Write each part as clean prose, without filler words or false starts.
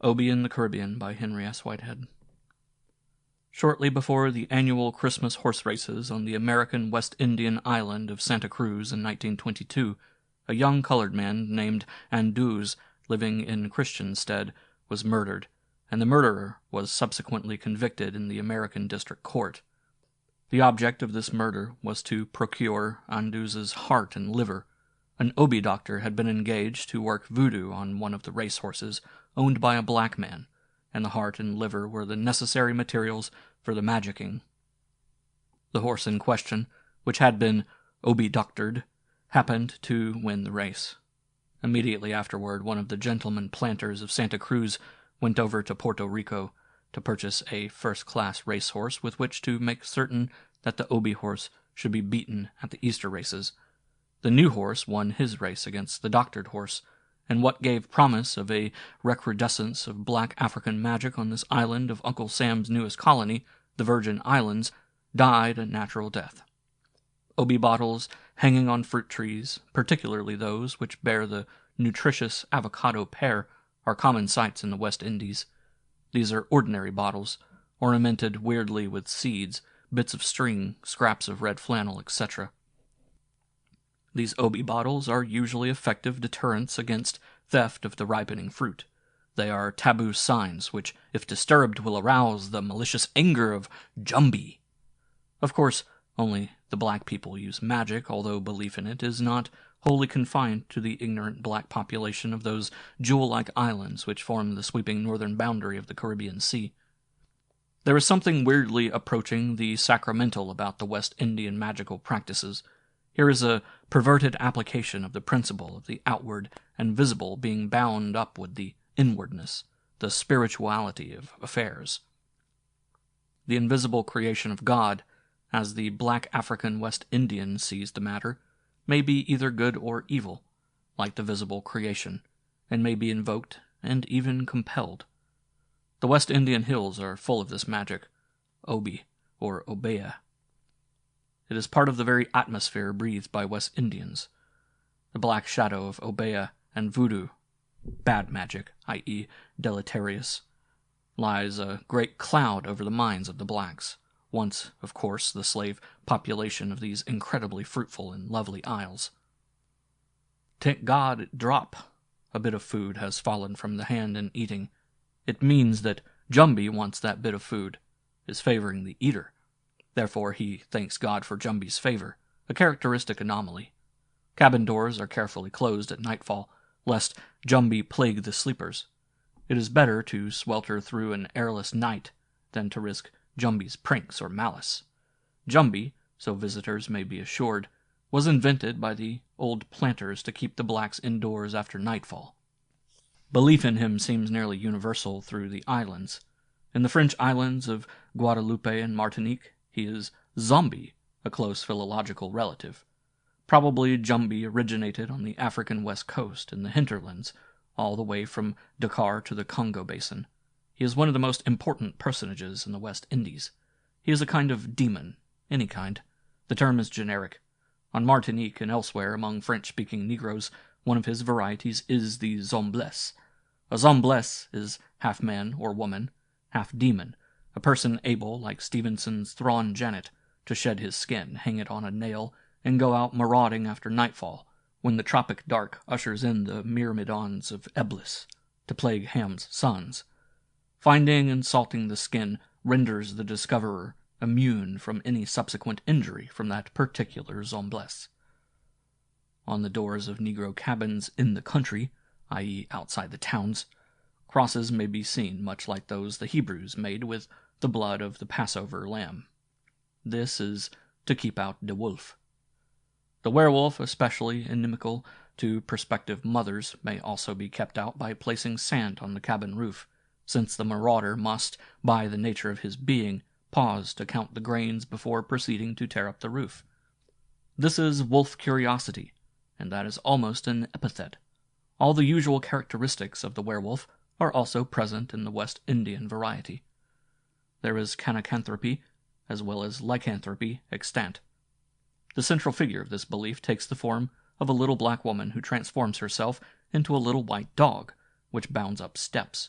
Obi in the Caribbean by Henry S. Whitehead. Shortly before the annual Christmas horse races on the American West Indian island of Santa Cruz in 1922, a young colored man named Anduz, living in Christiansted, was murdered, and the murderer was subsequently convicted in the American District Court. The object of this murder was to procure Anduz's heart and liver. An Obi doctor had been engaged to work voodoo on one of the racehorses, owned by a black man, and the heart and liver were the necessary materials for the magicking. The horse in question, which had been Obi-doctored, happened to win the race. Immediately afterward, one of the gentlemen planters of Santa Cruz went over to Puerto Rico to purchase a first-class racehorse with which to make certain that the Obi horse should be beaten at the Easter races. The new horse won his race against the doctored horse, and what gave promise of a recrudescence of black African magic on this island of Uncle Sam's newest colony, the Virgin Islands, died a natural death. Obi bottles hanging on fruit trees, particularly those which bear the nutritious avocado pear, are common sights in the West Indies. These are ordinary bottles, ornamented weirdly with seeds, bits of string, scraps of red flannel, etc. These Obi bottles are usually effective deterrents against theft of the ripening fruit. They are taboo signs which, if disturbed, will arouse the malicious anger of Jumbi. Of course, only the black people use magic, although belief in it is not wholly confined to the ignorant black population of those jewel-like islands which form the sweeping northern boundary of the Caribbean Sea. There is something weirdly approaching the sacramental about the West Indian magical practices. Here is a perverted application of the principle of the outward and visible being bound up with the inwardness, the spirituality of affairs. The invisible creation of God, as the black African West Indian sees the matter, may be either good or evil, like the visible creation, and may be invoked and even compelled. The West Indian hills are full of this magic, Obi, or Obeah. It is part of the very atmosphere breathed by West Indians. The black shadow of Obeah and voodoo, bad magic, i.e. deleterious, lies a great cloud over the minds of the blacks, once, of course, the slave population of these incredibly fruitful and lovely isles. Thank God, drop. A bit of food has fallen from the hand in eating. It means that Jumbi wants that bit of food, is favoring the eater. Therefore he thanks God for Jumbi's favor, a characteristic anomaly. Cabin doors are carefully closed at nightfall, lest Jumbi plague the sleepers. It is better to swelter through an airless night than to risk Jumbi's pranks or malice. Jumbi, so visitors may be assured, was invented by the old planters to keep the blacks indoors after nightfall. Belief in him seems nearly universal through the islands. In the French islands of Guadeloupe and Martinique, he is Zombie, a close philological relative. Probably Jumbi originated on the African west coast in the hinterlands, all the way from Dakar to the Congo basin. He is one of the most important personages in the West Indies. He is a kind of demon, any kind. The term is generic. On Martinique and elsewhere among French-speaking Negroes, one of his varieties is the Zomblesse. A Zomblesse is half man or woman, half demon, a person able, like Stevenson's Thrawn Janet, to shed his skin, hang it on a nail, and go out marauding after nightfall, when the tropic dark ushers in the myrmidons of Eblis, to plague Ham's sons. Finding and salting the skin renders the discoverer immune from any subsequent injury from that particular Zomblesse. On the doors of Negro cabins in the country, i.e. outside the towns, crosses may be seen much like those the Hebrews made with the blood of the Passover lamb. This is to keep out the wolf. The werewolf, especially inimical to prospective mothers, may also be kept out by placing sand on the cabin roof, since the marauder must, by the nature of his being, pause to count the grains before proceeding to tear up the roof. This is wolf curiosity, and that is almost an epithet. All the usual characteristics of the werewolf are also present in the West Indian variety. There is canacanthropy, as well as lycanthropy, extant. The central figure of this belief takes the form of a little black woman who transforms herself into a little white dog, which bounds up steps.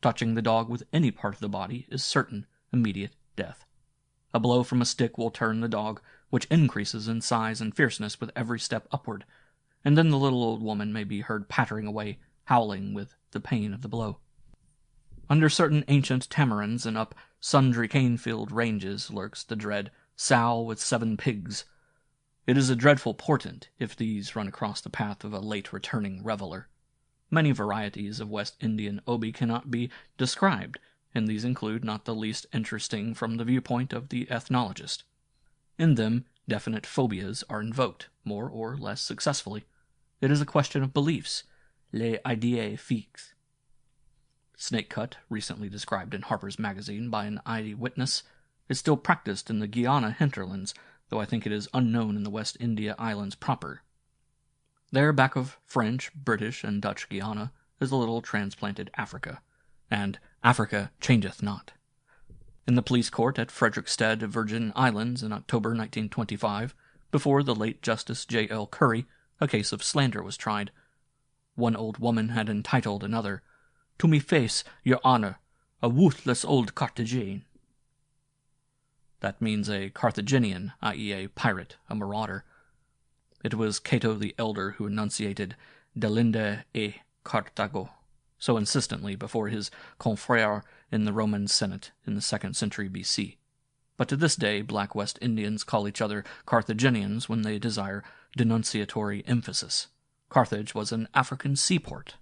Touching the dog with any part of the body is certain immediate death. A blow from a stick will turn the dog, which increases in size and fierceness with every step upward, and then the little old woman may be heard pattering away, howling with the pain of the blow. Under certain ancient tamarinds and up sundry cane-filled ranges lurks the dread sow with 7 pigs. It is a dreadful portent if these run across the path of a late-returning reveller. Many varieties of West Indian obi cannot be described, and these include not the least interesting from the viewpoint of the ethnologist. In them, definite phobias are invoked, more or less successfully. It is a question of beliefs, les idées fixes. Snake cut, recently described in Harper's Magazine by an eyewitness, is still practiced in the Guiana hinterlands, though I think it is unknown in the West India Islands proper. There, back of French, British, and Dutch Guiana, is a little transplanted Africa, and Africa changeth not. In the police court at Frederickstead, Virgin Islands, in October 1925, before the late Justice J. L. Curry, a case of slander was tried. One old woman had entitled another, "To me face, your honor, a worthless old Carthagene." That means a Carthaginian, i.e. a pirate, a marauder. It was Cato the Elder who enunciated delinde e Carthago so insistently before his confrere in the Roman Senate in the 2nd century B.C. But to this day black West Indians call each other Carthaginians when they desire denunciatory emphasis. Carthage was an African seaport.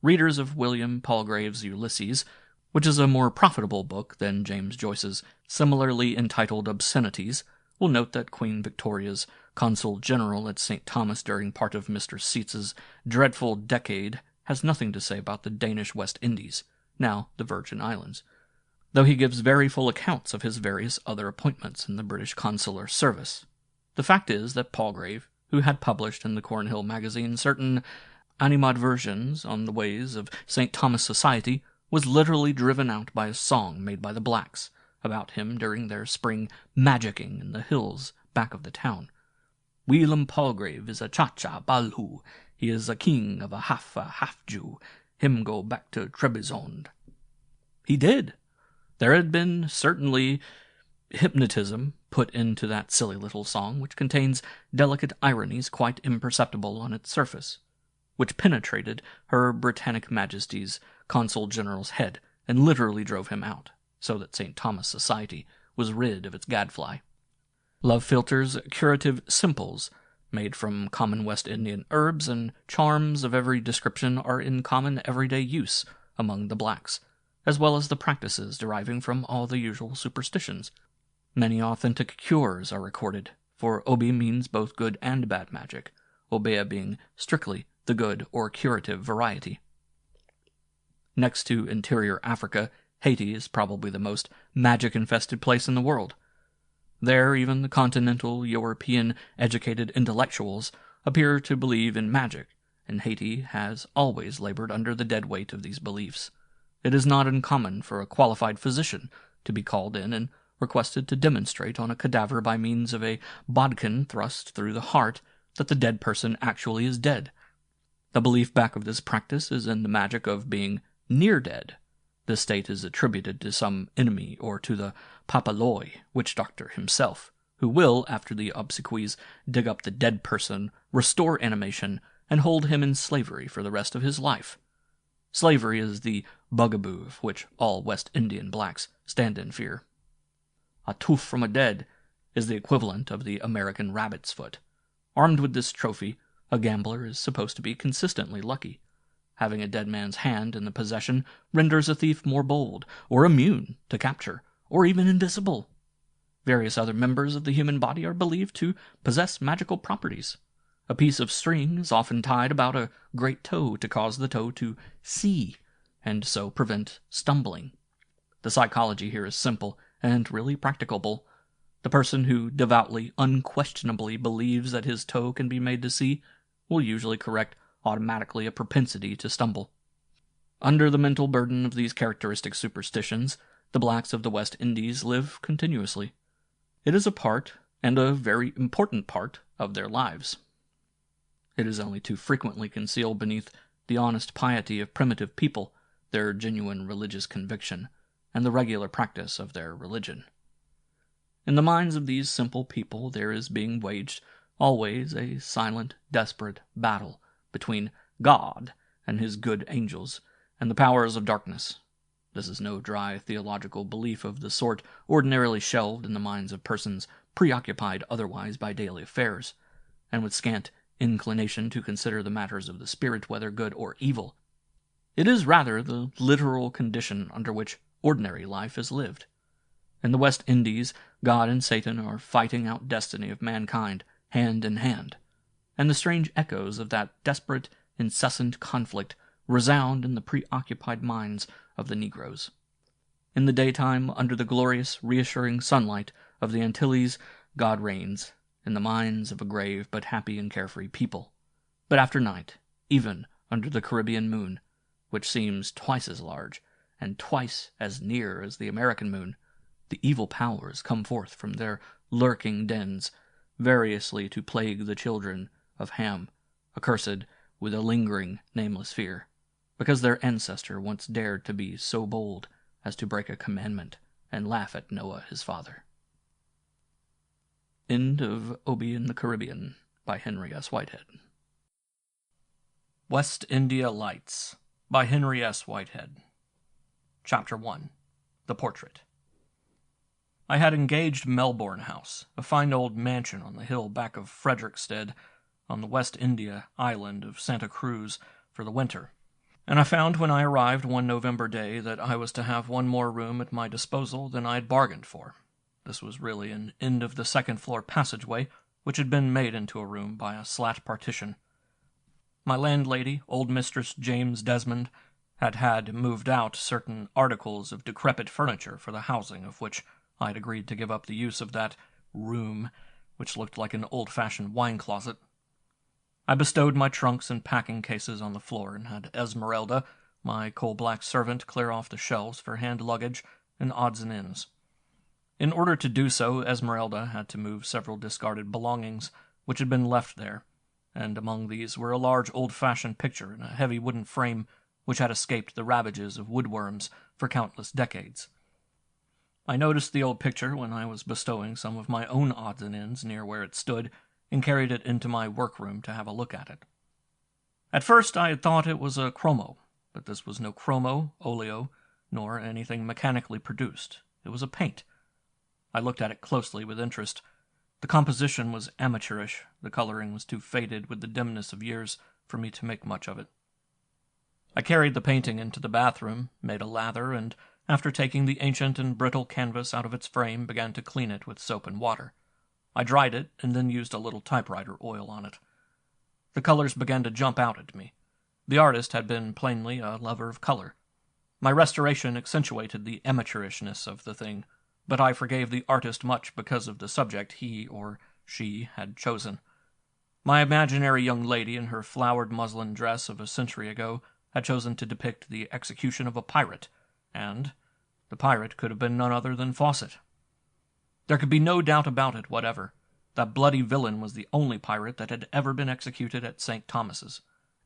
Readers of William Palgrave's Ulysses, which is a more profitable book than James Joyce's similarly entitled Obscenities, will note that Queen Victoria's Consul General at St. Thomas during part of Mr. Seats's dreadful decade has nothing to say about the Danish West Indies, now the Virgin Islands, though he gives very full accounts of his various other appointments in the British consular service. The fact is that Palgrave, who had published in the Cornhill magazine certain animadversions on the ways of St. Thomas society, was literally driven out by a song made by the blacks about him during their spring magicking in the hills back of the town. "Wheelum Palgrave is a cha-cha balhoo. He is a king of a half Jew. Him go back to Trebizond." He did. There had been certainly hypnotism put into that silly little song, which contains delicate ironies quite imperceptible on its surface, which penetrated Her Britannic Majesty's Consul General's head and literally drove him out, so that St. Thomas Society was rid of its gadfly. Love philters, curative simples, made from common West Indian herbs and charms of every description are in common everyday use among the blacks, as well as the practices deriving from all the usual superstitions. Many authentic cures are recorded, for obi means both good and bad magic, obeah being strictly the good or curative variety. Next to interior Africa, Haiti is probably the most magic-infested place in the world. There, even the continental European educated intellectuals appear to believe in magic, and Haiti has always labored under the dead weight of these beliefs. It is not uncommon for a qualified physician to be called in and requested to demonstrate on a cadaver by means of a bodkin thrust through the heart that the dead person actually is dead. The belief back of this practice is in the magic of being near dead. This state is attributed to some enemy or to the papaloi, witch doctor himself, who will, after the obsequies, dig up the dead person, restore animation, and hold him in slavery for the rest of his life. Slavery is the bugaboo of which all West Indian blacks stand in fear. A tooth from a dead is the equivalent of the American rabbit's foot. Armed with this trophy, a gambler is supposed to be consistently lucky. Having a dead man's hand in the possession renders a thief more bold, or immune to capture, or even invisible. Various other members of the human body are believed to possess magical properties. A piece of string is often tied about a great toe to cause the toe to see, and so prevent stumbling. The psychology here is simple and really practicable. The person who devoutly, unquestionably believes that his toe can be made to see will usually correct automatically a propensity to stumble. Under the mental burden of these characteristic superstitions, the blacks of the West Indies live continuously. It is a part, and a very important part, of their lives. It is only too frequently concealed beneath the honest piety of primitive people, their genuine religious conviction, and the regular practice of their religion. In the minds of these simple people there is being waged always a silent, desperate battle between God and his good angels and the powers of darkness. This is no dry theological belief of the sort ordinarily shelved in the minds of persons preoccupied otherwise by daily affairs, and with scant inclination to consider the matters of the spirit, whether good or evil. It is rather the literal condition under which ordinary life is lived. In the West Indies, God and Satan are fighting out destiny of mankind hand in hand, and the strange echoes of that desperate, incessant conflict resound in the preoccupied minds of the negroes. In the daytime, under the glorious, reassuring sunlight of the Antilles, God reigns in the minds of a grave but happy and carefree people. But after night, even under the Caribbean moon, which seems twice as large and twice as near as the American moon, the evil powers come forth from their lurking dens, variously to plague the children of Ham, accursed with a lingering, nameless fear, because their ancestor once dared to be so bold as to break a commandment and laugh at Noah his father. End of Obi in the Caribbean by Henry S. Whitehead. West India Lights by Henry S. Whitehead. Chapter 1. The Portrait. I had engaged Melbourne House, a fine old mansion on the hill back of Frederickstead, on the West India island of Santa Cruz, for the winter, and I found when I arrived one November day that I was to have one more room at my disposal than I had bargained for. This was really an end of the second-floor passageway, which had been made into a room by a slat partition. My landlady, old Mistress James Desmond, had moved out certain articles of decrepit furniture for the housing of which I had agreed to give up the use of that room, which looked like an old-fashioned wine-closet. I bestowed my trunks and packing cases on the floor, and had Esmeralda, my coal-black servant, clear off the shelves for hand luggage and odds and ends. In order to do so, Esmeralda had to move several discarded belongings which had been left there, and among these were a large old-fashioned picture in a heavy wooden frame which had escaped the ravages of woodworms for countless decades. I noticed the old picture when I was bestowing some of my own odds and ends near where it stood, and carried it into my workroom to have a look at it. At first I had thought it was a chromo, but this was no chromo, oleo, nor anything mechanically produced. It was a paint. I looked at it closely with interest. The composition was amateurish, the coloring was too faded with the dimness of years for me to make much of it. I carried the painting into the bathroom, made a lather, and after taking the ancient and brittle canvas out of its frame, began to clean it with soap and water. I dried it, and then used a little typewriter oil on it. The colors began to jump out at me. The artist had been plainly a lover of color. My restoration accentuated the amateurishness of the thing, but I forgave the artist much because of the subject he, or she, had chosen. My imaginary young lady, in her flowered muslin dress of a century ago, had chosen to depict the execution of a pirate, and the pirate could have been none other than Fawcett. There could be no doubt about it whatever. That bloody villain was the only pirate that had ever been executed at St. Thomas's,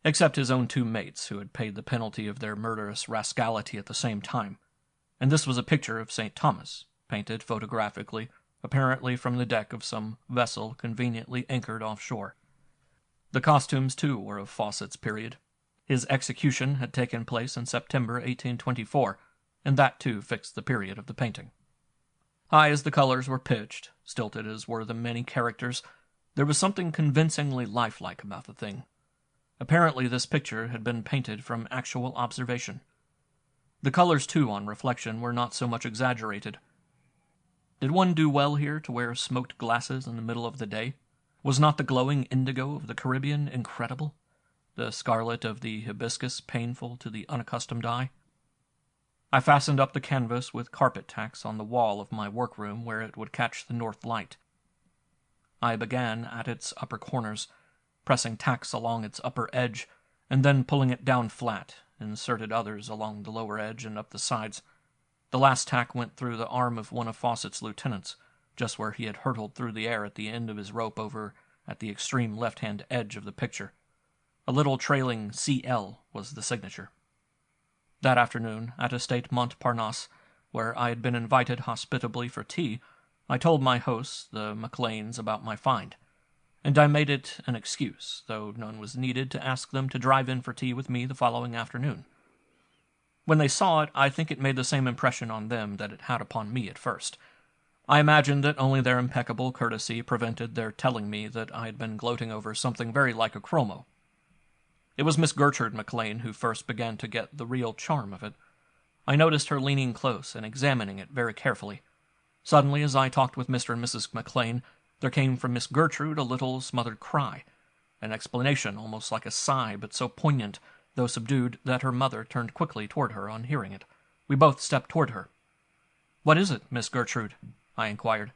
except his own two mates, who had paid the penalty of their murderous rascality at the same time. And this was a picture of St. Thomas, painted photographically, apparently from the deck of some vessel conveniently anchored offshore. The costumes, too, were of Fawcett's period. His execution had taken place in September 1824, and that, too, fixed the period of the painting. High as the colors were pitched, stilted as were the many characters, there was something convincingly lifelike about the thing. Apparently this picture had been painted from actual observation. The colors, too, on reflection, were not so much exaggerated. Did one do well here to wear smoked glasses in the middle of the day? Was not the glowing indigo of the Caribbean incredible? The scarlet of the hibiscus painful to the unaccustomed eye? I fastened up the canvas with carpet tacks on the wall of my workroom where it would catch the north light. I began at its upper corners, pressing tacks along its upper edge, and then pulling it down flat, inserted others along the lower edge and up the sides. The last tack went through the arm of one of Fawcett's lieutenants, just where he had hurtled through the air at the end of his rope over at the extreme left-hand edge of the picture. A little trailing CL was the signature. That afternoon, at Estate Montparnasse, where I had been invited hospitably for tea, I told my hosts, the McLeans, about my find, and I made it an excuse, though none was needed, to ask them to drive in for tea with me the following afternoon. When they saw it, I think it made the same impression on them that it had upon me at first. I imagined that only their impeccable courtesy prevented their telling me that I had been gloating over something very like a chromo. It was Miss Gertrude McLean who first began to get the real charm of it. I noticed her leaning close and examining it very carefully. Suddenly, as I talked with Mr. and Mrs. McLean, there came from Miss Gertrude a little smothered cry, an explanation almost like a sigh, but so poignant, though subdued, that her mother turned quickly toward her on hearing it. We both stepped toward her. "What is it, Miss Gertrude?" I inquired.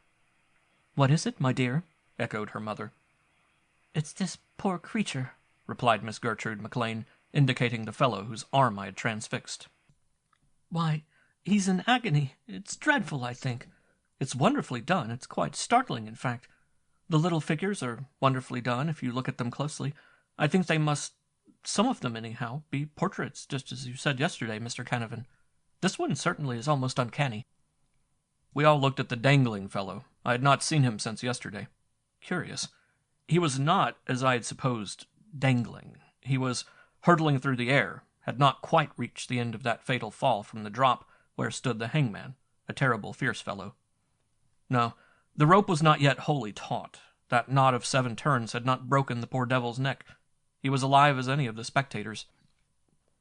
"What is it, my dear?" echoed her mother. "It's this poor creature," replied Miss Gertrude McLean, indicating the fellow whose arm I had transfixed. "Why, he's in agony. It's dreadful, I think. It's wonderfully done. It's quite startling, in fact. The little figures are wonderfully done, if you look at them closely. I think they must, some of them anyhow, be portraits, just as you said yesterday, Mr. Canavan. This one certainly is almost uncanny." We all looked at the dangling fellow. I had not seen him since yesterday. Curious. He was not, as I had supposed, dangling. He was hurtling through the air, had not quite reached the end of that fatal fall from the drop where stood the hangman, a terrible, fierce fellow. No, the rope was not yet wholly taut. That knot of 7 turns had not broken the poor devil's neck. He was alive as any of the spectators.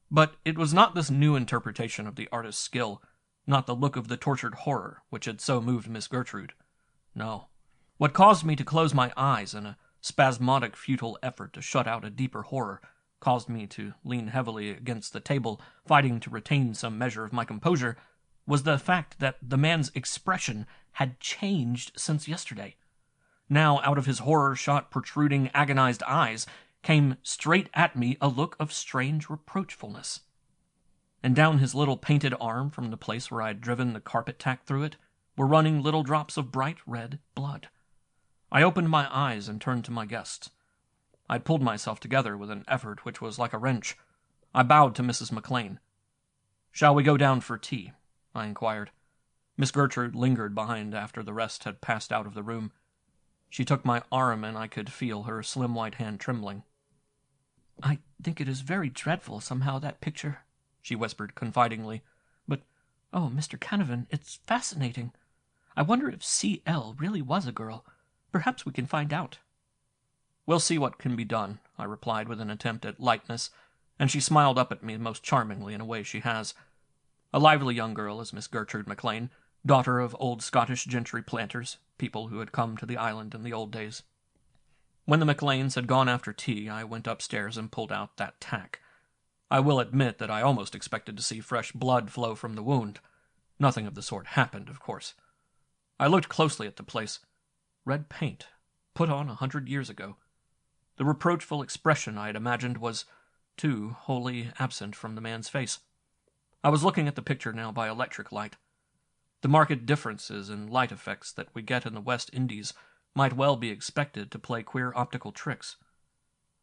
But it was not this new interpretation of the artist's skill, not the look of the tortured horror, which had so moved Miss Gertrude. No. What caused me to close my eyes in a spasmodic, futile effort to shut out a deeper horror, caused me to lean heavily against the table, fighting to retain some measure of my composure, was the fact that the man's expression had changed since yesterday. Now, out of his horror-shot, protruding, agonized eyes, came straight at me a look of strange reproachfulness. And down his little painted arm, from the place where I had driven the carpet tack through it, were running little drops of bright red blood. I opened my eyes and turned to my guests. I had pulled myself together with an effort which was like a wrench. I bowed to Mrs. McLean. "Shall we go down for tea?" I inquired. Miss Gertrude lingered behind after the rest had passed out of the room. She took my arm, and I could feel her slim white hand trembling. "I think it is very dreadful, somehow, that picture," she whispered confidingly. "But, oh, Mr. Canavan, it's fascinating. I wonder if C.L. really was a girl. Perhaps we can find out." "We'll see what can be done," I replied with an attempt at lightness, and she smiled up at me most charmingly in a way she has. A lively young girl is Miss Gertrude McLean, daughter of old Scottish gentry planters, people who had come to the island in the old days. When the McLeans had gone after tea, I went upstairs and pulled out that tack. I will admit that I almost expected to see fresh blood flow from the wound. Nothing of the sort happened, of course. I looked closely at the place. Red paint, put on 100 years ago. The reproachful expression I had imagined was, too, wholly absent from the man's face. I was looking at the picture now by electric light. The marked differences in light effects that we get in the West Indies might well be expected to play queer optical tricks.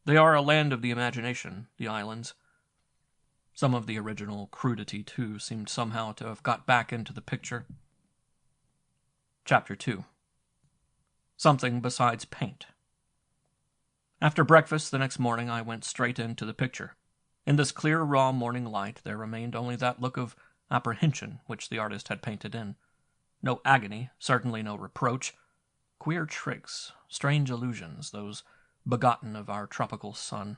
They are a land of the imagination, the islands. Some of the original crudity, too, seemed somehow to have got back into the picture. Chapter 2. Something besides paint. After breakfast the next morning I went straight into the picture. In this clear, raw morning light there remained only that look of apprehension which the artist had painted in. No agony, certainly no reproach. Queer tricks, strange illusions, those begotten of our tropical sun.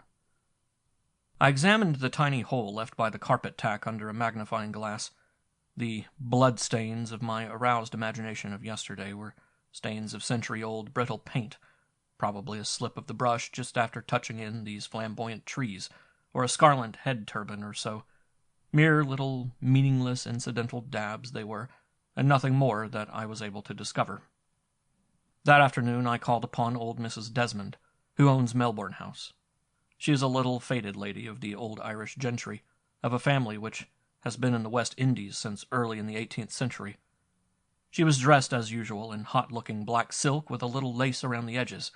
I examined the tiny hole left by the carpet tack under a magnifying glass. The blood stains of my aroused imagination of yesterday were stains of century-old brittle paint, probably a slip of the brush just after touching in these flamboyant trees, or a scarlet head turban or so. Mere little meaningless incidental dabs they were, and nothing more that I was able to discover. That afternoon I called upon old Mrs. Desmond, who owns Melbourne House. She is a little faded lady of the old Irish gentry, of a family which has been in the West Indies since early in the 18th century. She was dressed as usual in hot-looking black silk with a little lace around the edges.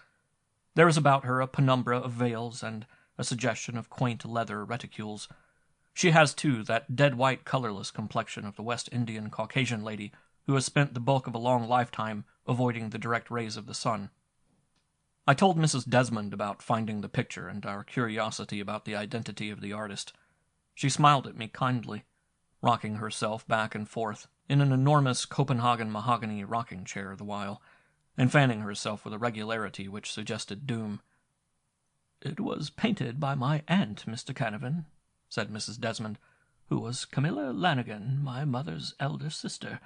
There was about her a penumbra of veils and a suggestion of quaint leather reticules. She has, too, that dead-white, colorless complexion of the West Indian Caucasian lady who has spent the bulk of a long lifetime avoiding the direct rays of the sun. I told Mrs. Desmond about finding the picture and our curiosity about the identity of the artist. She smiled at me kindly, rocking herself back and forth in an enormous Copenhagen mahogany rocking chair the while, and fanning herself with a regularity which suggested doom. "It was painted by my aunt, Mr. Canavan," said Mrs. Desmond, "who was Camilla Lanigan, my mother's elder sister.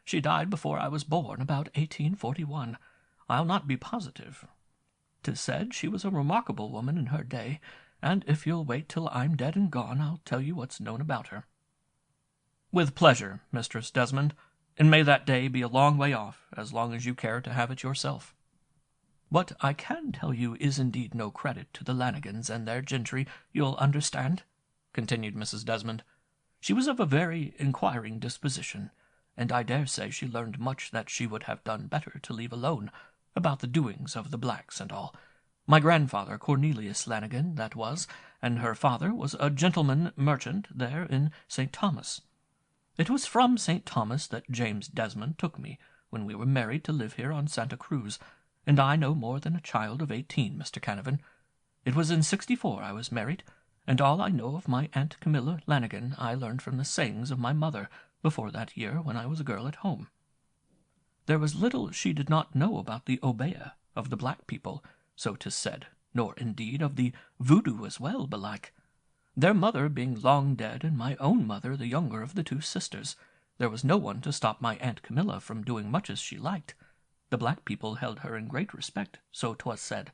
She died before I was born, about 1841. I'll not be positive. 'Tis said she was a remarkable woman in her day, and if you'll wait till I'm dead and gone, I'll tell you what's known about her." "With pleasure, Mistress Desmond, and may that day be a long way off, as long as you care to have it yourself." "What I can tell you is indeed no credit to the Lanigans and their gentry, you'll understand," continued Mrs. Desmond. "She was of a very inquiring disposition, and I dare say she learned much that she would have done better to leave alone, about the doings of the blacks and all. My grandfather, Cornelius Lanigan, that was, and her father was a gentleman merchant there in St. Thomas. It was from St. Thomas that James Desmond took me, when we were married, to live here on Santa Cruz, and I no more than a child of 18, Mr. Canavan. It was in 64 I was married, and all I know of my Aunt Camilla Lanigan I learned from the sayings of my mother before that year when I was a girl at home. There was little she did not know about the Obeah of the black people, so 'tis said, nor indeed of the voodoo as well, belike. Their mother being long dead, and my own mother the younger of the two sisters, there was no one to stop my Aunt Camilla from doing much as she liked. The black people held her in great respect, so 'twas said.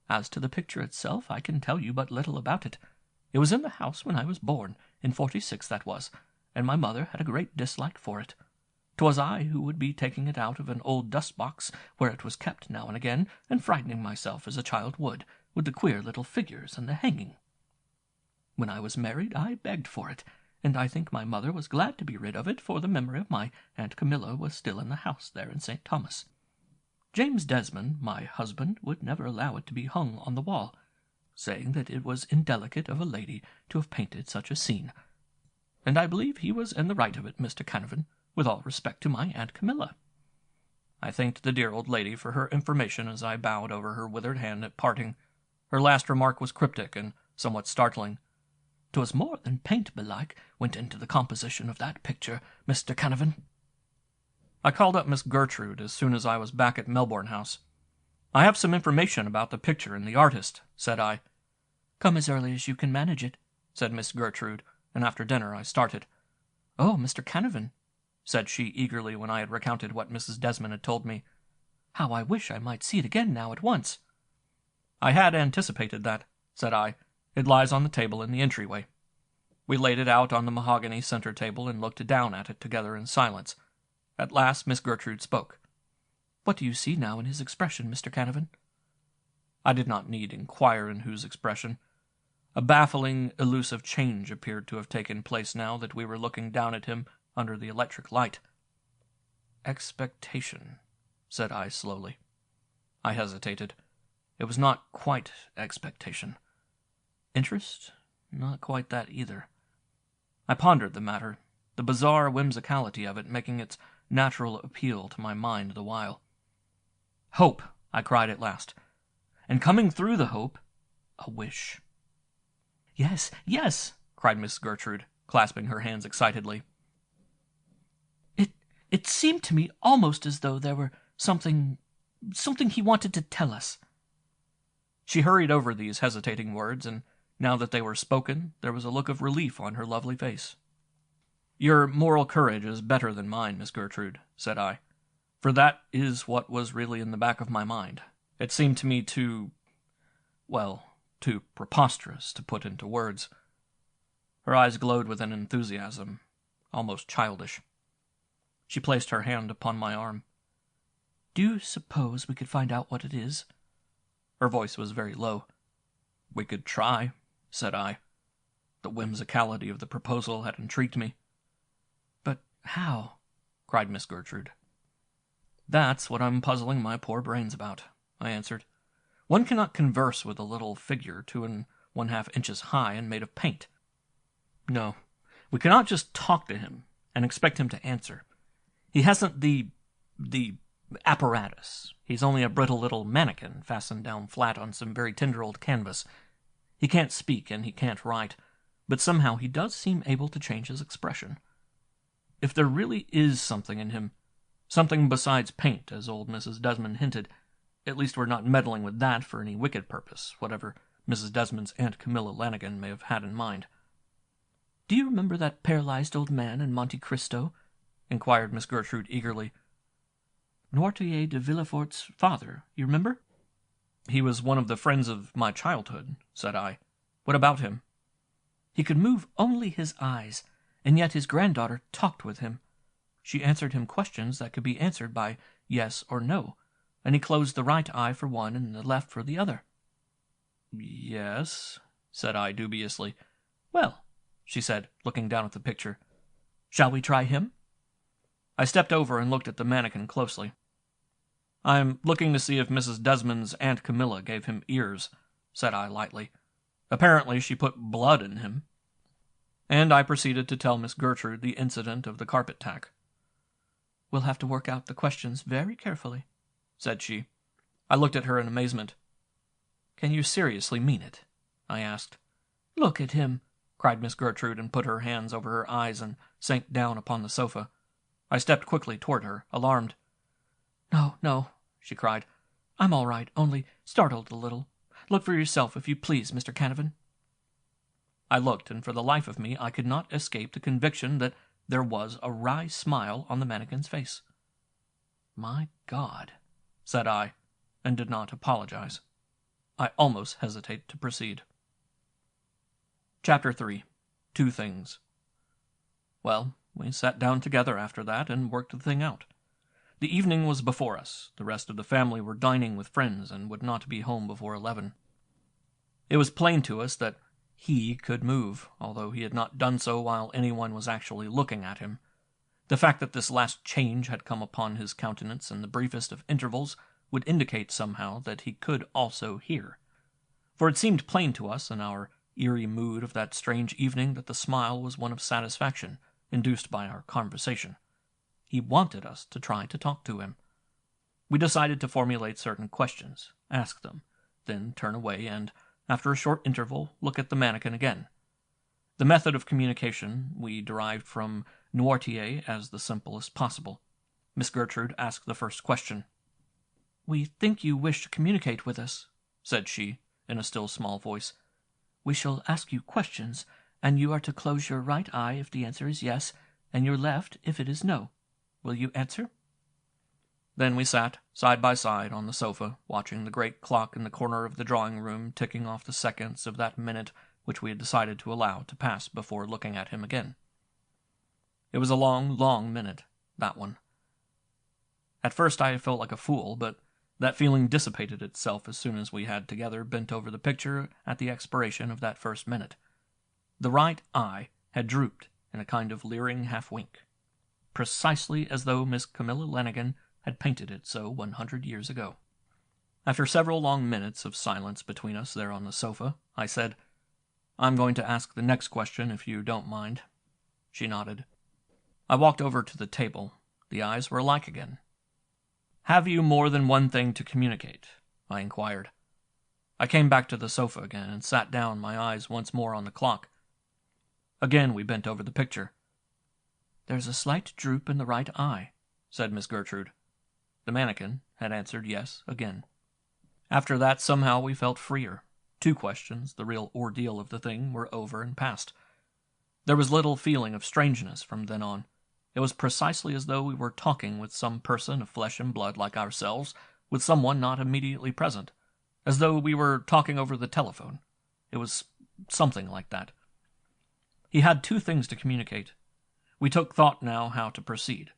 As to the picture itself, I can tell you but little about it. It was in the house when I was born, in 46 that was, and my mother had a great dislike for it. 'Twas I who would be taking it out of an old dust-box where it was kept now and again, and frightening myself as a child would, with the queer little figures and the hanging. When I was married, I begged for it, and I think my mother was glad to be rid of it, for the memory of my Aunt Camilla was still in the house there in St. Thomas. James Desmond, my husband, would never allow it to be hung on the wall, saying that it was indelicate of a lady to have painted such a scene. And I believe he was in the right of it, Mr. Canavan, with all respect to my Aunt Camilla." I thanked the dear old lady for her information as I bowed over her withered hand at parting. Her last remark was cryptic and somewhat startling. "'Twas more than paint, belike, went into the composition of that picture, Mr. Canavan." I called up Miss Gertrude as soon as I was back at Melbourne House. "I have some information about the picture and the artist," said I. "Come as early as you can manage it," said Miss Gertrude, and after dinner I started. "Oh, Mr. Canavan," said she eagerly when I had recounted what Mrs. Desmond had told me. "How I wish I might see it again now at once." "I had anticipated that," said I. "It lies on the table in the entryway." We laid it out on the mahogany center table and looked down at it together in silence. At last Miss Gertrude spoke. "What do you see now in his expression, Mr. Canavan?" I did not need inquire in whose expression. A baffling, elusive change appeared to have taken place now that we were looking down at him under the electric light. "Expectation," said I slowly. I hesitated. It was not quite expectation. Interest? Not quite that either. I pondered the matter, the bizarre whimsicality of it making its natural appeal to my mind the while. "Hope!" I cried at last. And coming through the hope, a wish. "Yes, yes!" cried Miss Gertrude, clasping her hands excitedly. It seemed to me almost as though there were something he wanted to tell us." She hurried over these hesitating words, and now that they were spoken, there was a look of relief on her lovely face. "Your moral courage is better than mine, Miss Gertrude," said I, "for that is what was really in the back of my mind. It seemed to me too preposterous to put into words." Her eyes glowed with an enthusiasm, almost childish. She placed her hand upon my arm. "Do you suppose we could find out what it is?" Her voice was very low. "We could try," said I. The whimsicality of the proposal had intrigued me. "But how?" cried Miss Gertrude. "That's what I'm puzzling my poor brains about," I answered. "One cannot converse with a little figure 2½ inches high and made of paint. No, we cannot just talk to him and expect him to answer. He hasn't the apparatus. He's only a brittle little mannequin fastened down flat on some very tender old canvas. He can't speak and he can't write, but somehow he does seem able to change his expression. If there really is something in him, something besides paint, as old Mrs. Desmond hinted, at least we're not meddling with that for any wicked purpose, whatever Mrs. Desmond's Aunt Camilla Lanigan may have had in mind. "Do you remember that paralyzed old man in Monte Cristo?" inquired Miss Gertrude eagerly. "Noirtier de Villefort's father, you remember?" "He was one of the friends of my childhood," said I. "What about him?" "He could move only his eyes, and yet his granddaughter talked with him. She answered him questions that could be answered by yes or no, and he closed the right eye for one and the left for the other." "Yes," said I dubiously. "Well," she said, looking down at the picture, "shall we try him?" I stepped over and looked at the mannequin closely. "I'm looking to see if Mrs. Desmond's Aunt Camilla gave him ears," said I lightly. "Apparently she put blood in him." And I proceeded to tell Miss Gertrude the incident of the carpet tack. "We'll have to work out the questions very carefully," said she. I looked at her in amazement. "Can you seriously mean it?" I asked. "Look at him!" cried Miss Gertrude, and put her hands over her eyes and sank down upon the sofa. I stepped quickly toward her, alarmed. "No, no," she cried. "I'm all right, only startled a little. Look for yourself, if you please, Mr. Canavan." I looked, and for the life of me I could not escape the conviction that there was a wry smile on the mannequin's face. "My God," said I, and did not apologize. I almost hesitate to proceed. Chapter 3. Two Things. Well, we sat down together after that and worked the thing out. The evening was before us. The rest of the family were dining with friends and would not be home before 11. It was plain to us that he could move, although he had not done so while anyone was actually looking at him. The fact that this last change had come upon his countenance in the briefest of intervals would indicate somehow that he could also hear. For it seemed plain to us in our eerie mood of that strange evening that the smile was one of satisfaction, induced by our conversation. He wanted us to try to talk to him. We decided to formulate certain questions, ask them, then turn away and, after a short interval, look at the mannequin again. The method of communication we derived from Noirtier as the simplest possible. Miss Gertrude asked the first question. "We think you wish to communicate with us," said she, in a still small voice. "We shall ask you questions, and you are to close your right eye if the answer is yes, and your left if it is no. Will you answer?" Then we sat, side by side, on the sofa, watching the great clock in the corner of the drawing-room ticking off the seconds of that minute which we had decided to allow to pass before looking at him again. It was a long, long minute, that one. At first I felt like a fool, but that feeling dissipated itself as soon as we had together bent over the picture at the expiration of that first minute. The right eye had drooped in a kind of leering half-wink, precisely as though Miss Camilla Lanigan had painted it so 100 years ago. After several long minutes of silence between us there on the sofa, I said, "I'm going to ask the next question, if you don't mind." She nodded. I walked over to the table. The eyes were alike again. "Have you more than one thing to communicate?" I inquired. I came back to the sofa again and sat down, my eyes once more on the clock. Again we bent over the picture. "There's a slight droop in the right eye," said Miss Gertrude. The mannequin had answered yes again. After that, somehow we felt freer. 2 questions, the real ordeal of the thing, were over and past. There was little feeling of strangeness from then on. It was precisely as though we were talking with some person of flesh and blood like ourselves, with someone not immediately present, as though we were talking over the telephone. It was something like that. He had 2 things to communicate. We took thought now how to proceed.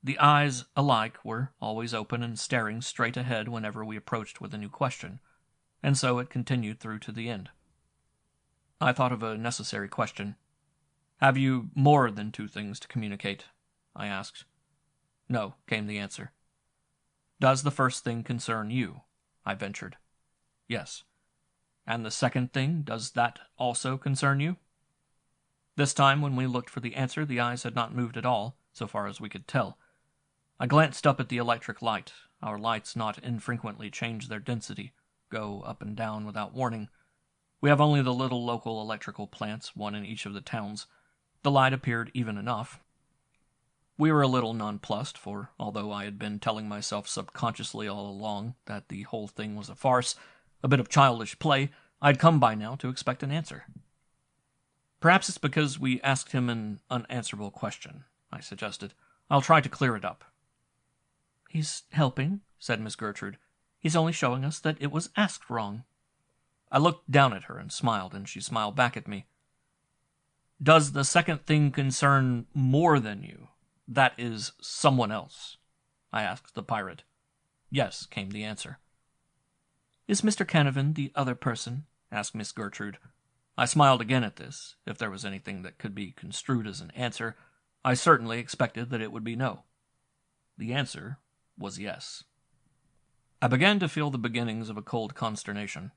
The eyes, alike, were always open and staring straight ahead whenever we approached with a new question, and so it continued through to the end. I thought of a necessary question. "Have you more than 2 things to communicate?" I asked. "No," came the answer. "Does the first thing concern you?" I ventured. "Yes." "And the second thing, does that also concern you?" This time, when we looked for the answer, the eyes had not moved at all, so far as we could tell. I glanced up at the electric light. Our lights not infrequently change their density, go up and down without warning. We have only the little local electrical plants, one in each of the towns. The light appeared even enough. We were a little nonplussed, for although I had been telling myself subconsciously all along that the whole thing was a farce, a bit of childish play, I'd come by now to expect an answer. Perhaps it's because we asked him an unanswerable question, I suggested. I'll try to clear it up. He's helping, said Miss Gertrude. He's only showing us that it was asked wrong. I looked down at her and smiled, and she smiled back at me. Does the second thing concern more than you? That is, someone else? I asked the pirate. Yes, came the answer. Is Mr. Canavan the other person? Asked Miss Gertrude. I smiled again at this. If there was anything that could be construed as an answer, I certainly expected that it would be no. The answer was yes. I began to feel the beginnings of a cold consternation,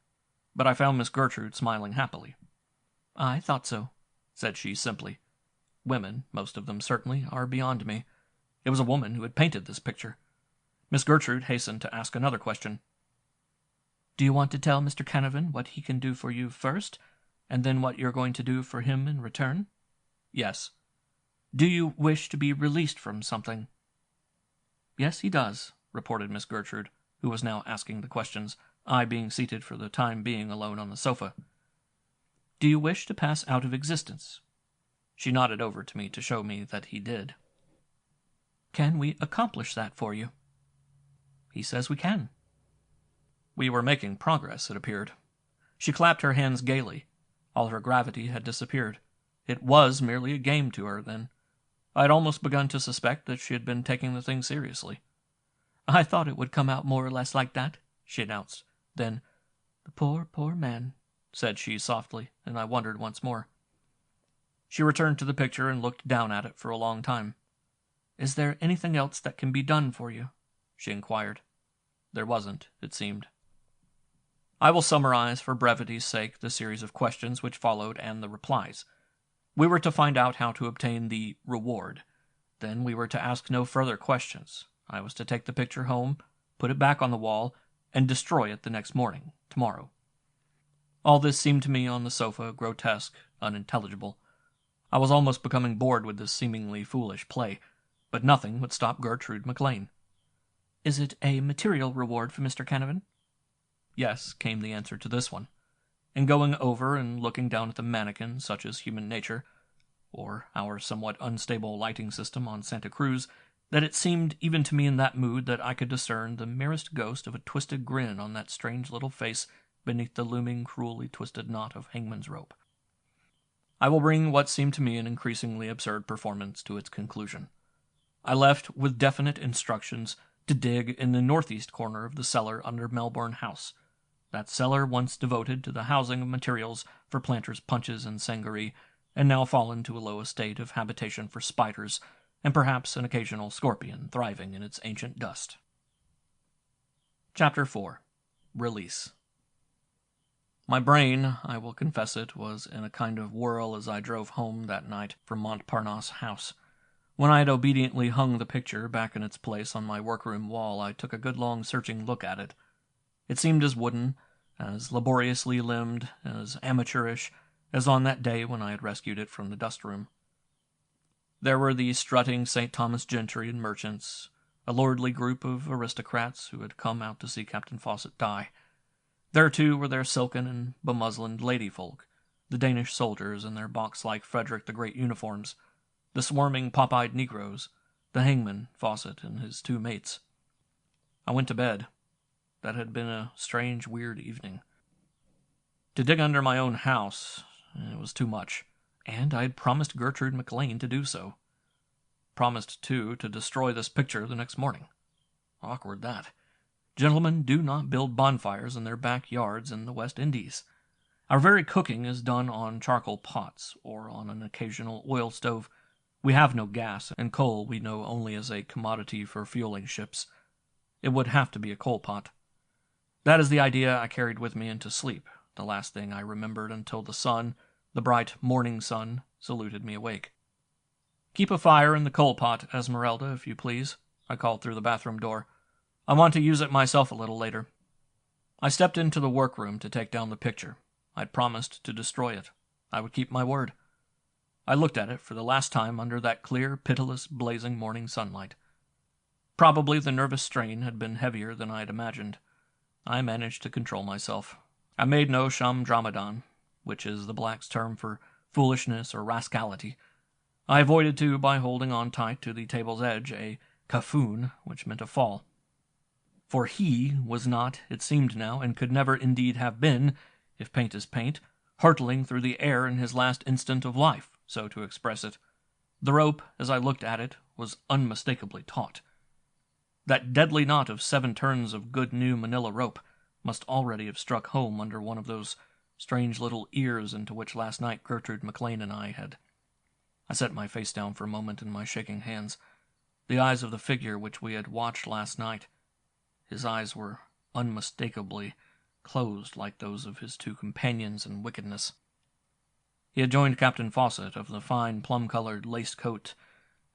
but I found Miss Gertrude smiling happily. I thought so, said she simply. Women, most of them certainly, are beyond me. It was a woman who had painted this picture. Miss Gertrude hastened to ask another question. Do you want to tell Mr. Canavan what he can do for you first, and then what you're going to do for him in return? Yes. Do you wish to be released from something? Yes, he does, reported Miss Gertrude, who was now asking the questions, I being seated for the time being alone on the sofa. Do you wish to pass out of existence? She nodded over to me to show me that he did. Can we accomplish that for you? He says we can. We were making progress, it appeared. She clapped her hands gaily. All her gravity had disappeared. It was merely a game to her, then. I had almost begun to suspect that she had been taking the thing seriously. I thought it would come out more or less like that, she announced. Then, the poor, poor man, said she softly, and I wondered once more. She returned to the picture and looked down at it for a long time. Is there anything else that can be done for you? She inquired. There wasn't, it seemed. I will summarize for brevity's sake the series of questions which followed and the replies. We were to find out how to obtain the reward. Then we were to ask no further questions. I was to take the picture home, put it back on the wall, and destroy it the next morning, tomorrow. All this seemed to me on the sofa grotesque, unintelligible. I was almost becoming bored with this seemingly foolish play, but nothing would stop Gertrude McLean. Is it a material reward for Mr. Canavan? Yes, came the answer to this one. And going over and looking down at the mannequin, such as human nature, or our somewhat unstable lighting system on Santa Cruz, that it seemed even to me in that mood that I could discern the merest ghost of a twisted grin on that strange little face beneath the looming, cruelly twisted knot of hangman's rope. I will bring what seemed to me an increasingly absurd performance to its conclusion. I left with definite instructions to dig in the northeast corner of the cellar under Melbourne House, that cellar once devoted to the housing of materials for planters' punches and sangaree, and now fallen to a low estate of habitation for spiders, and perhaps an occasional scorpion thriving in its ancient dust. Chapter 4. Release. My brain, I will confess it, was in a kind of whirl as I drove home that night from Montparnasse House. When I had obediently hung the picture back in its place on my workroom wall, I took a good long searching look at it. It seemed as wooden, as laboriously limbed, as amateurish, as on that day when I had rescued it from the dust-room. There were the strutting St. Thomas gentry and merchants, a lordly group of aristocrats who had come out to see Captain Fawcett die. There, too, were their silken and bemuslined lady-folk, the Danish soldiers in their box-like Frederick the Great uniforms, the swarming pop-eyed negroes, the hangman, Fawcett, and his two mates. I went to bed. That had been a strange, weird evening. To dig under my own house, it was too much, and I had promised Gertrude McLean to do so. Promised, too, to destroy this picture the next morning. Awkward, that. Gentlemen do not build bonfires in their backyards in the West Indies. Our very cooking is done on charcoal pots, or on an occasional oil stove. We have no gas, and coal we know only as a commodity for fueling ships. It would have to be a coal pot. That is the idea I carried with me into sleep, the last thing I remembered until the sun, the bright morning sun, saluted me awake. "Keep a fire in the coal pot, Esmeralda, if you please," I called through the bathroom door. "I want to use it myself a little later." I stepped into the workroom to take down the picture. I'd promised to destroy it. I would keep my word. I looked at it for the last time under that clear, pitiless, blazing morning sunlight. Probably the nervous strain had been heavier than I had imagined. I managed to control myself. I made no shamdramadan, which is the blacks' term for foolishness or rascality. I avoided, too, by holding on tight to the table's edge, a kafun, which meant a fall. For he was not, it seemed now, and could never indeed have been, if paint is paint, hurtling through the air in his last instant of life, so to express it. The rope, as I looked at it, was unmistakably taut. That deadly knot of 7 turns of good new manila rope must already have struck home under one of those strange little ears into which last night Gertrude McLean and I had. I set my face down for a moment in my shaking hands. The eyes of the figure which we had watched last night, his eyes were unmistakably closed like those of his 2 companions in wickedness. He had joined Captain Fawcett of the fine plum-colored laced coat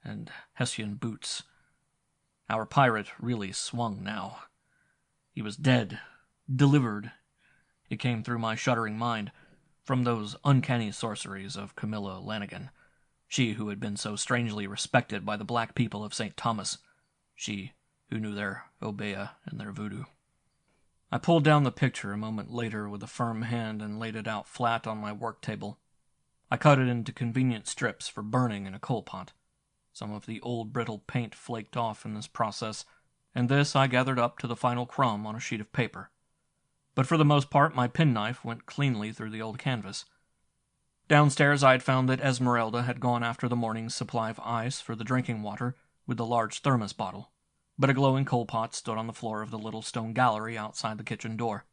and Hessian boots. Our pirate really swung now. He was dead, delivered, it came through my shuddering mind, from those uncanny sorceries of Camilla Lanigan, she who had been so strangely respected by the black people of St. Thomas, she who knew their obeah and their voodoo. I pulled down the picture a moment later with a firm hand and laid it out flat on my work table. I cut it into convenient strips for burning in a coal pot. Some of the old brittle paint flaked off in this process, and this I gathered up to the final crumb on a sheet of paper. But for the most part my penknife went cleanly through the old canvas. Downstairs I had found that Esmeralda had gone after the morning's supply of ice for the drinking water with the large thermos bottle, but a glowing coal pot stood on the floor of the little stone gallery outside the kitchen door.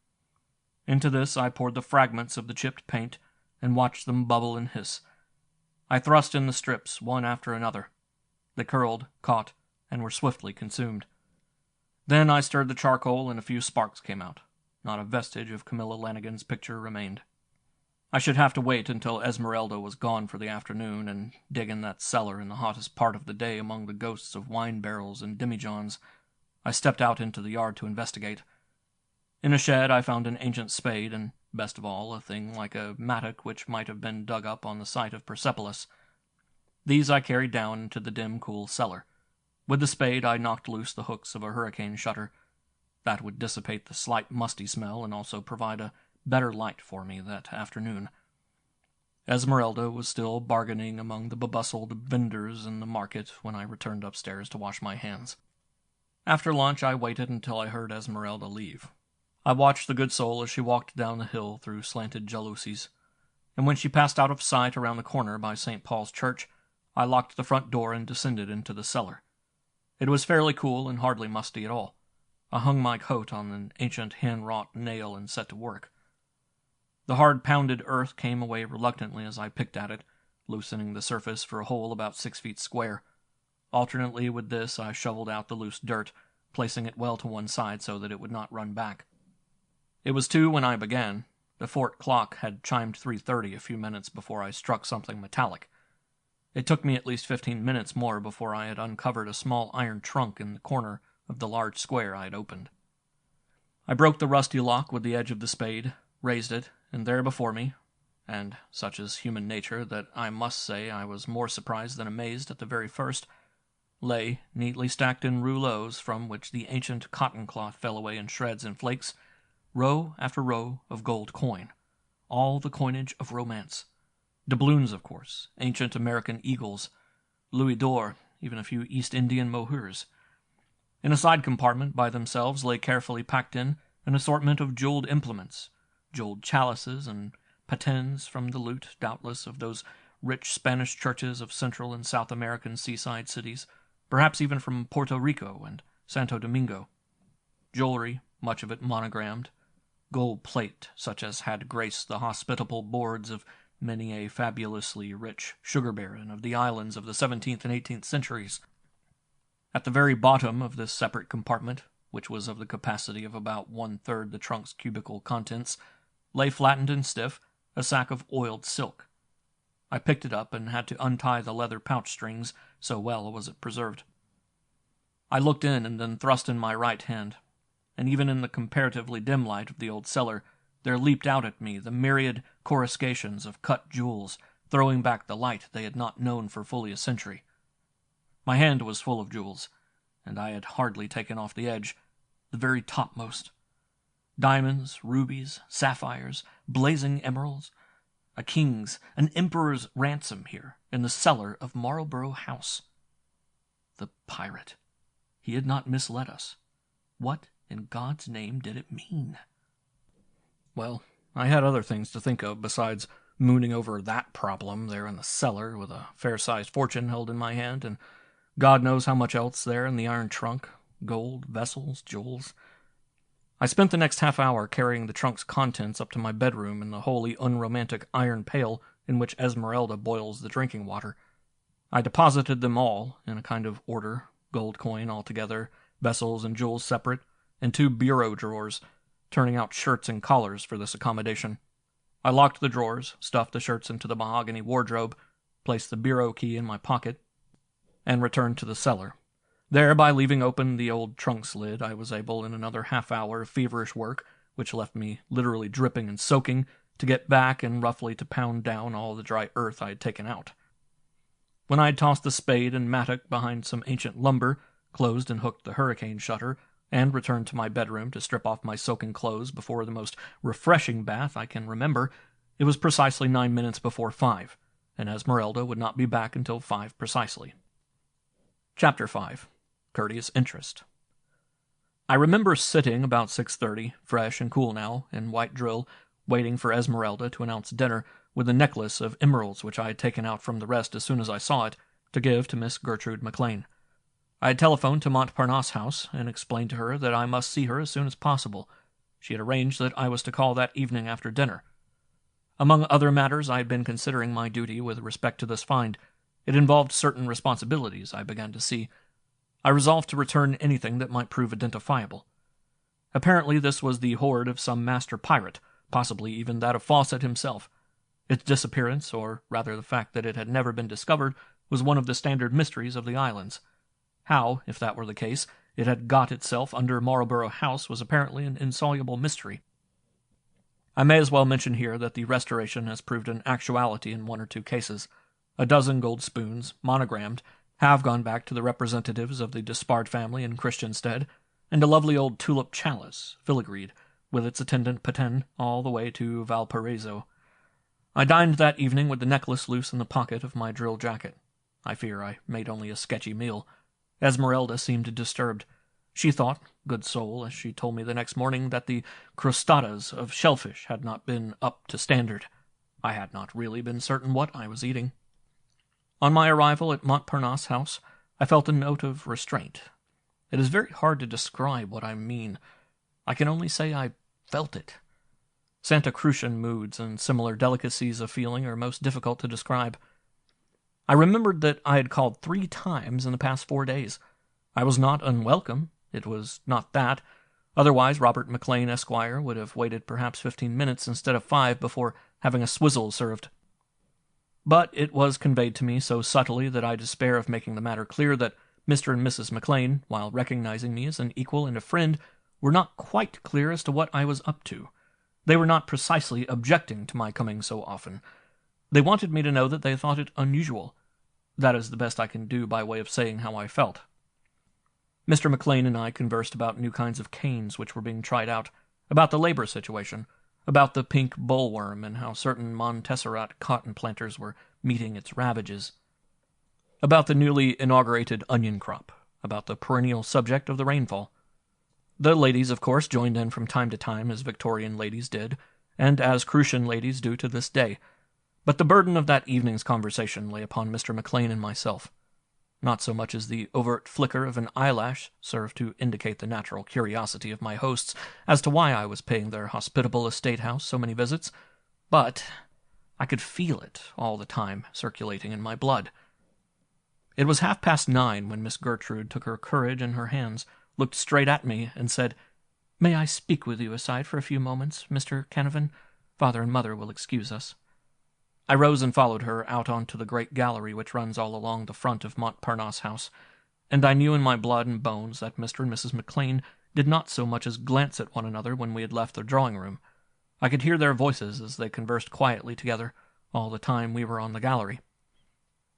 Into this I poured the fragments of the chipped paint and watched them bubble and hiss. I thrust in the strips, one after another. They curled, caught, and were swiftly consumed. Then I stirred the charcoal and a few sparks came out. Not a vestige of Camilla Lanigan's picture remained. I should have to wait until Esmeralda was gone for the afternoon and dig in that cellar in the hottest part of the day among the ghosts of wine barrels and demijohns. I stepped out into the yard to investigate. In a shed I found an ancient spade and, best of all, a thing like a mattock which might have been dug up on the site of Persepolis. These I carried down into the dim, cool cellar. With the spade I knocked loose the hooks of a hurricane shutter. That would dissipate the slight musty smell and also provide a better light for me that afternoon. Esmeralda was still bargaining among the bebustled vendors in the market when I returned upstairs to wash my hands. After lunch I waited until I heard Esmeralda leave. I watched the good soul as she walked down the hill through slanted jalousies, and when she passed out of sight around the corner by St. Paul's Church, I locked the front door and descended into the cellar. It was fairly cool and hardly musty at all. I hung my coat on an ancient hand-wrought nail and set to work. The hard pounded earth came away reluctantly as I picked at it, loosening the surface for a hole about 6 feet square. Alternately with this I shoveled out the loose dirt, placing it well to one side so that it would not run back. It was 2 when I began. The fort clock had chimed 3:30 a few minutes before I struck something metallic. It took me at least 15 minutes more before I had uncovered a small iron trunk in the corner of the large square I had opened. I broke the rusty lock with the edge of the spade, raised it, and there before me, and such is human nature that I must say I was more surprised than amazed at the very first, lay, neatly stacked in rouleaus from which the ancient cotton cloth fell away in shreds and flakes, row after row of gold coin, all the coinage of romance. Doubloons, of course, ancient American eagles, louis d'or, even a few East Indian mohurs. In a side compartment by themselves lay carefully packed in an assortment of jeweled implements, jeweled chalices and patens from the loot, doubtless, of those rich Spanish churches of Central and South American seaside cities, perhaps even from Puerto Rico and Santo Domingo. Jewelry, much of it monogrammed, gold plate such as had graced the hospitable boards of many a fabulously rich sugar baron of the islands of the 17th and 18th centuries. At the very bottom of this separate compartment, which was of the capacity of about 1/3 the trunk's cubical contents, lay flattened and stiff a sack of oiled silk. I picked it up and had to untie the leather pouch strings, so well was it preserved. I looked in and then thrust in my right hand, and even in the comparatively dim light of the old cellar, there leaped out at me the myriad coruscations of cut jewels, throwing back the light they had not known for fully a century. My hand was full of jewels, and I had hardly taken off the edge, the very topmost. Diamonds, rubies, sapphires, blazing emeralds, a king's, an emperor's ransom here, in the cellar of Marlborough House. The pirate. He had not misled us. What in God's name did it mean? Well, I had other things to think of besides mooning over that problem there in the cellar with a fair-sized fortune held in my hand, and God knows how much else there in the iron trunk, gold, vessels, jewels. I spent the next half hour carrying the trunk's contents up to my bedroom in the wholly unromantic iron pail in which Esmeralda boils the drinking water. I deposited them all in a kind of order, gold coin altogether, vessels and jewels separate, and 2 bureau drawers, turning out shirts and collars for this accommodation. I locked the drawers, stuffed the shirts into the mahogany wardrobe, placed the bureau key in my pocket, and returned to the cellar. There, by leaving open the old trunk's lid, I was able, in another half hour of feverish work, which left me literally dripping and soaking, to get back and roughly to pound down all the dry earth I had taken out. When I had tossed the spade and mattock behind some ancient lumber, closed and hooked the hurricane shutter, and returned to my bedroom to strip off my soaking clothes before the most refreshing bath I can remember, it was precisely 9 minutes before 5, and Esmeralda would not be back until 5 precisely. Chapter 5. Courteous Interest. I remember sitting about 6:30, fresh and cool now, in white drill, waiting for Esmeralda to announce dinner, with a necklace of emeralds which I had taken out from the rest as soon as I saw it, to give to Miss Gertrude McLean. I had telephoned to Montparnasse House and explained to her that I must see her as soon as possible. She had arranged that I was to call that evening after dinner. Among other matters, I had been considering my duty with respect to this find. It involved certain responsibilities, I began to see. I resolved to return anything that might prove identifiable. Apparently this was the hoard of some master pirate, possibly even that of Fawcett himself. Its disappearance, or rather the fact that it had never been discovered, was one of the standard mysteries of the islands. How, if that were the case, it had got itself under Marlborough House was apparently an insoluble mystery. I may as well mention here that the restoration has proved an actuality in 1 or 2 cases. A dozen gold spoons, monogrammed, have gone back to the representatives of the Despard family in Christiansted, and a lovely old tulip chalice, filigreed, with its attendant paten all the way to Valparaiso. I dined that evening with the necklace loose in the pocket of my drill jacket. I fear I made only a sketchy meal. Esmeralda seemed disturbed. She thought, good soul, as she told me the next morning, that the crostadas of shellfish had not been up to standard. I had not really been certain what I was eating. On my arrival at Montparnasse House, I felt a note of restraint. It is very hard to describe what I mean. I can only say I felt it. Santa Crucian moods and similar delicacies of feeling are most difficult to describe. I remembered that I had called 3 times in the past 4 days. I was not unwelcome. It was not that. Otherwise, Robert McLean, Esquire, would have waited perhaps 15 minutes instead of 5 before having a swizzle served. But it was conveyed to me so subtly that I despair of making the matter clear that Mr. and Mrs. McLean, while recognizing me as an equal and a friend, were not quite clear as to what I was up to. They were not precisely objecting to my coming so often. They wanted me to know that they thought it unusual. That is the best I can do by way of saying how I felt. Mr. McLean and I conversed about new kinds of canes which were being tried out, about the labor situation, about the pink bullworm and how certain Montserrat cotton planters were meeting its ravages, about the newly inaugurated onion crop, about the perennial subject of the rainfall. The ladies, of course, joined in from time to time as Victorian ladies did, and as Crucian ladies do to this day, but the burden of that evening's conversation lay upon Mr. McLean and myself. Not so much as the overt flicker of an eyelash served to indicate the natural curiosity of my hosts as to why I was paying their hospitable estate house so many visits, but I could feel it all the time circulating in my blood. It was 9:30 when Miss Gertrude took her courage in her hands, looked straight at me, and said, "May I speak with you aside for a few moments, Mr. Canavan? Father and Mother will excuse us." I rose and followed her out onto the great gallery which runs all along the front of Montparnasse House, and I knew in my blood and bones that Mr. and Mrs. McLean did not so much as glance at one another when we had left the drawing-room. I could hear their voices as they conversed quietly together all the time we were on the gallery.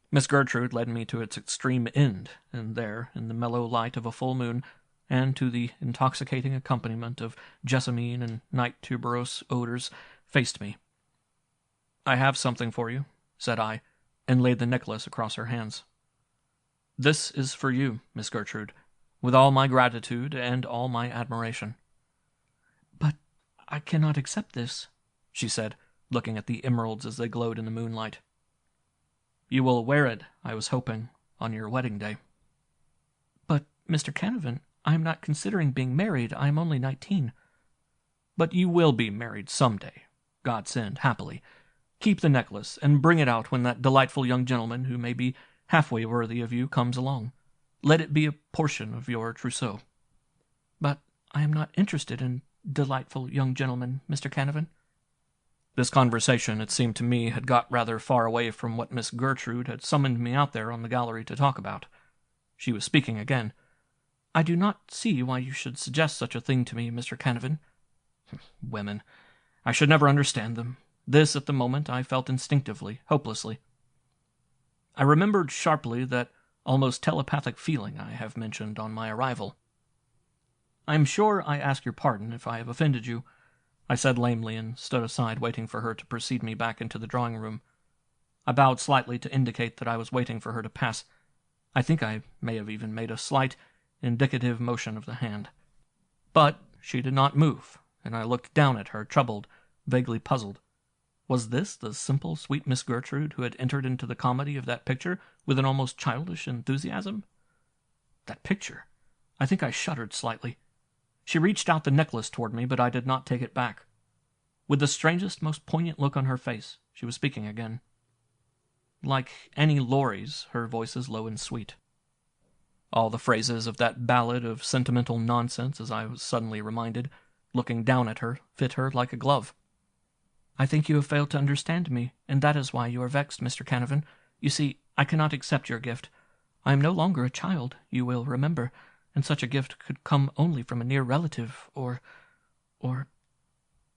Miss Gertrude led me to its extreme end, and there, in the mellow light of a full moon, and to the intoxicating accompaniment of jessamine and night tuberose odors, faced me. "I have something for you," said I, and laid the necklace across her hands. "This is for you, Miss Gertrude, with all my gratitude and all my admiration." "But I cannot accept this," she said, looking at the emeralds as they glowed in the moonlight. "You will wear it, I was hoping, on your wedding day." "But, Mr. Canavan, I am not considering being married. I am only 19. "But you will be married some day, God send, happily. Keep the necklace, and bring it out when that delightful young gentleman who may be halfway worthy of you comes along. Let it be a portion of your trousseau." "But I am not interested in delightful young gentlemen, Mr. Canavan." This conversation, it seemed to me, had got rather far away from what Miss Gertrude had summoned me out there on the gallery to talk about. She was speaking again. "I do not see why you should suggest such a thing to me, Mr. Canavan." Women. I should never understand them. This, at the moment, I felt instinctively, hopelessly. I remembered sharply that almost telepathic feeling I have mentioned on my arrival. "I am sure I ask your pardon if I have offended you," I said lamely, and stood aside waiting for her to precede me back into the drawing-room. I bowed slightly to indicate that I was waiting for her to pass. I think I may have even made a slight, indicative motion of the hand. But she did not move, and I looked down at her, troubled, vaguely puzzled. Was this the simple, sweet Miss Gertrude who had entered into the comedy of that picture with an almost childish enthusiasm? That picture! I think I shuddered slightly. She reached out the necklace toward me, but I did not take it back. With the strangest, most poignant look on her face, she was speaking again. Like Annie Laurie's, her voice is low and sweet. All the phrases of that ballad of sentimental nonsense, as I was suddenly reminded, looking down at her, fit her like a glove. "I think you have failed to understand me, and that is why you are vexed, Mr. Canavan. You see, I cannot accept your gift. I am no longer a child, you will remember, and such a gift could come only from a near relative, or...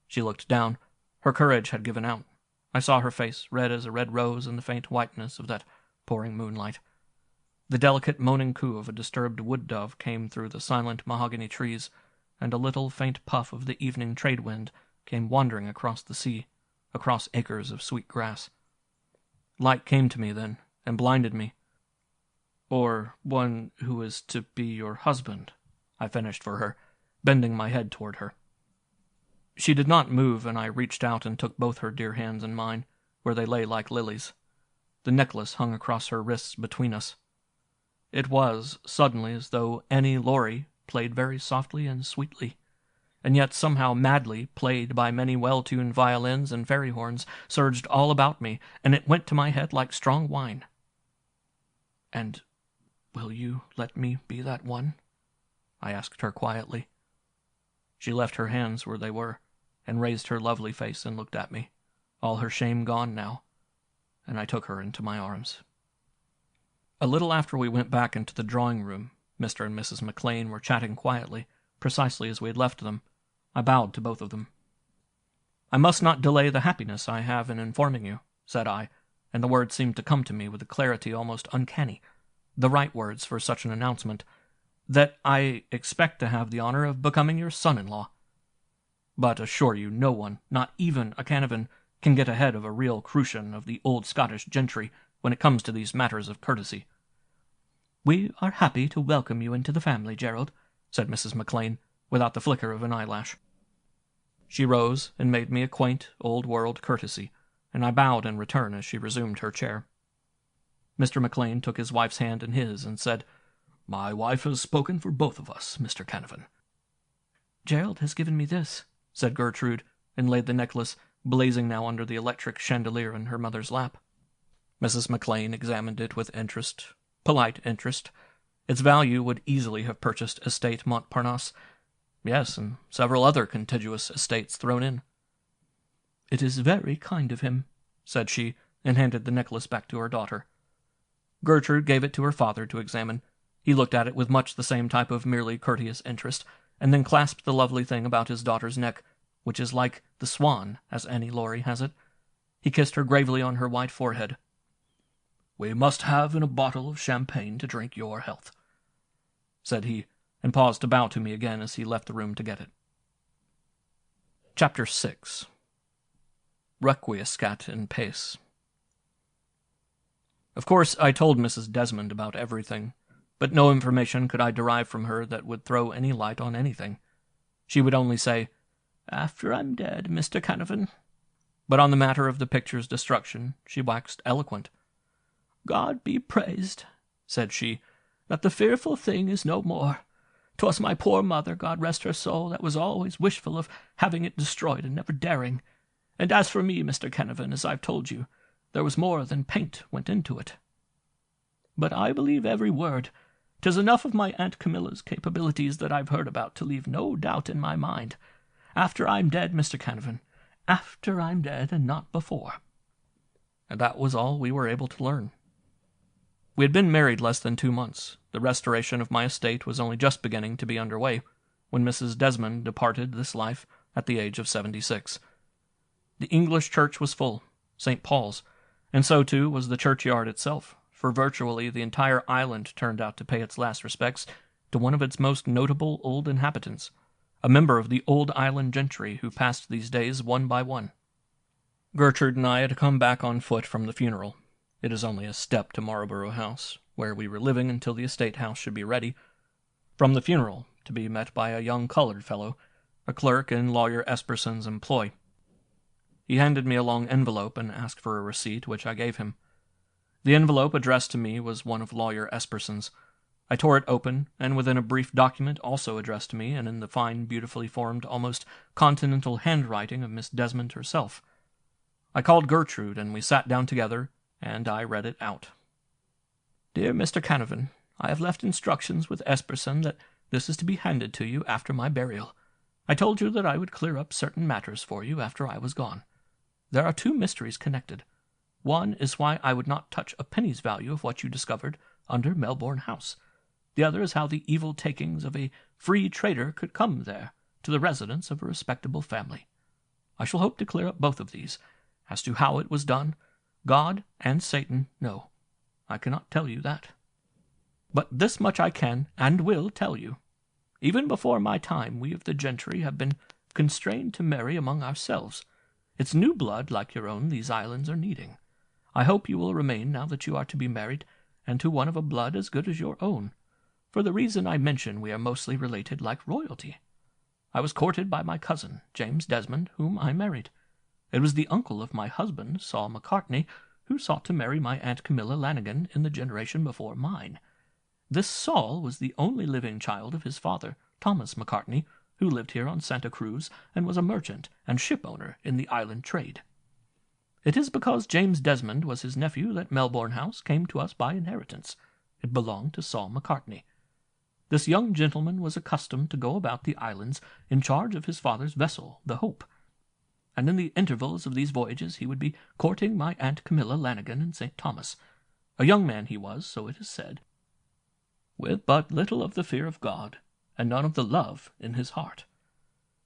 She looked down. Her courage had given out. I saw her face, red as a red rose in the faint whiteness of that pouring moonlight. The delicate moaning coo of a disturbed wood-dove came through the silent mahogany trees, and a little faint puff of the evening trade-wind came wandering across the sea, across acres of sweet grass. Light came to me then, and blinded me. "Or one who is to be your husband," I finished for her, bending my head toward her. She did not move, and I reached out and took both her dear hands in mine, where they lay like lilies. The necklace hung across her wrists between us. It was, suddenly, as though Annie Laurie played very softly and sweetly, and yet somehow madly, played by many well-tuned violins and fairy horns, surged all about me, and it went to my head like strong wine. "And will you let me be that one?" I asked her quietly. She left her hands where they were, and raised her lovely face and looked at me, all her shame gone now, and I took her into my arms. A little after we went back into the drawing-room, Mr. and Mrs. McLean were chatting quietly, precisely as we had left them. I bowed to both of them. "I must not delay the happiness I have in informing you," said I, and the words seemed to come to me with a clarity almost uncanny, the right words for such an announcement, "that I expect to have the honor of becoming your son-in-law. But assure you, no one, not even a Canavan, can get ahead of a real Crucian of the old Scottish gentry when it comes to these matters of courtesy." "We are happy to welcome you into the family, Gerald," said Mrs. McLean, without the flicker of an eyelash. She rose and made me a quaint, old-world courtesy, and I bowed in return as she resumed her chair. Mr. McLean took his wife's hand in his and said, "My wife has spoken for both of us, Mr. Canavan." "Gerald has given me this," said Gertrude, and laid the necklace, blazing now under the electric chandelier, in her mother's lap. Mrs. McLean examined it with interest, polite interest. Its value would easily have purchased estate Montparnasse. Yes, and several other contiguous estates thrown in. "It is very kind of him," said she, and handed the necklace back to her daughter. Gertrude gave it to her father to examine. He looked at it with much the same type of merely courteous interest, and then clasped the lovely thing about his daughter's neck, which is like the swan, as Annie Laurie has it. He kissed her gravely on her white forehead. "We must have in a bottle of champagne to drink your health," said he, and paused to bow to me again as he left the room to get it. Chapter 6. Requiescat in pace. Of course, I told Mrs. Desmond about everything, but no information could I derive from her that would throw any light on anything. She would only say, "After I'm dead, Mr. Canavan." But on the matter of the picture's destruction, she waxed eloquent. "God be praised," said she, "that the fearful thing is no more. 'Twas my poor mother, God rest her soul, that was always wishful of having it destroyed and never daring. And as for me, Mr. Canavan, as I've told you, there was more than paint went into it. But I believe every word. 'Tis enough of my Aunt Camilla's capabilities that I've heard about to leave no doubt in my mind. After I'm dead, Mr. Canavan, after I'm dead, and not before." And that was all we were able to learn. We had been married less than 2 months. The restoration of my estate was only just beginning to be under way, when Mrs. Desmond departed this life at the age of 76. The English church was full, St. Paul's, and so too was the churchyard itself, for virtually the entire island turned out to pay its last respects to one of its most notable old inhabitants, a member of the old island gentry who passed these days one by one. Gertrude and I had come back on foot from the funeral. It is only a step to Marlborough House, where we were living until the estate house should be ready. From the funeral, to be met by a young colored fellow, a clerk in Lawyer Esperson's employ. He handed me a long envelope and asked for a receipt, which I gave him. The envelope addressed to me was one of Lawyer Esperson's. I tore it open, and within a brief document also addressed to me, and in the fine, beautifully formed, almost continental handwriting of Miss Desmond herself. I called Gertrude, and we sat down together, and I read it out. "Dear Mr. Canavan, I have left instructions with Esperson that this is to be handed to you after my burial. I told you that I would clear up certain matters for you after I was gone. There are 2 mysteries connected. One is why I would not touch a penny's value of what you discovered under Melbourne House. The other is how the evil takings of a free trader could come there, to the residence of a respectable family. I shall hope to clear up both of these. As to how it was done, God and Satan know. I cannot tell you that. But this much I can and will tell you. Even before my time, we of the gentry have been constrained to marry among ourselves. It's new blood like your own these islands are needing. I hope you will remain now that you are to be married, and to one of a blood as good as your own. For the reason I mention, we are mostly related like royalty. I was courted by my cousin, James Desmond, whom I married. It was the uncle of my husband, Saul Macartney, who sought to marry my Aunt Camilla Lanigan in the generation before mine. This Saul was the only living child of his father, Thomas Macartney, who lived here on Santa Cruz and was a merchant and ship-owner in the island trade. It is because James Desmond was his nephew that Melbourne House came to us by inheritance. It belonged to Saul Macartney. This young gentleman was accustomed to go about the islands in charge of his father's vessel, the Hope, and in the intervals of these voyages he would be courting my Aunt Camilla Lanigan in St. Thomas. A young man he was, so it is said, with but little of the fear of God, and none of the love in his heart.